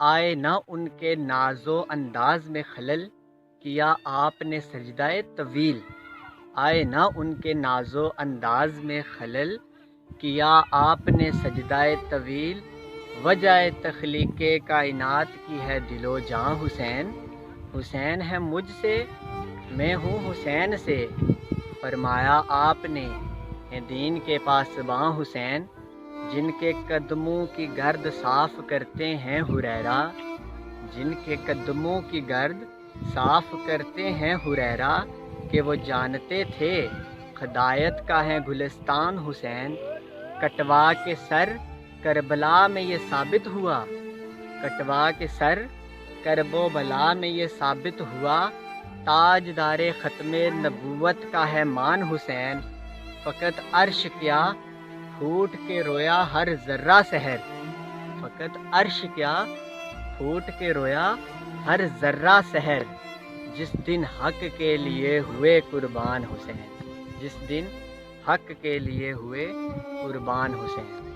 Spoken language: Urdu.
آئے نہ ان کے نازو انداز میں خلل، کیا آپ نے سجدہ طویل۔ آئے نہ ان کے نازو انداز میں خلل، کیا آپ نے سجدہ طویل۔ وجہ تخلیق کائنات کی ہے دل و جاں حسین، حسین ہے مجھ سے میں ہوں حسین سے۔ فرمایا آپ نے ہیں دین کے پاسباں حسین، جن کے قدموں کی گرد صاف کرتے ہیں ہریرہ، جن کے قدموں کی گرد صاف کرتے ہیں ہریرہ، کہ وہ جانتے تھے خدایت کا ہے گلستان حسین۔ کٹوا کے سر کربلا میں یہ ثابت ہوا، کٹوا کے سر کرب و بلا میں یہ ثابت ہوا، تاجدار ختم نبوت کا ہے مان حسین۔ فقط عرش کیا پھوٹ کے رویا ہر ذرہ سحر، فقط عرش کیا پھوٹ کے رویا ہر ذرہ سحر، جس دن حق کے لیے ہوئے قربان حسین، جس دن حق کے لیے ہوئے قربان حسین۔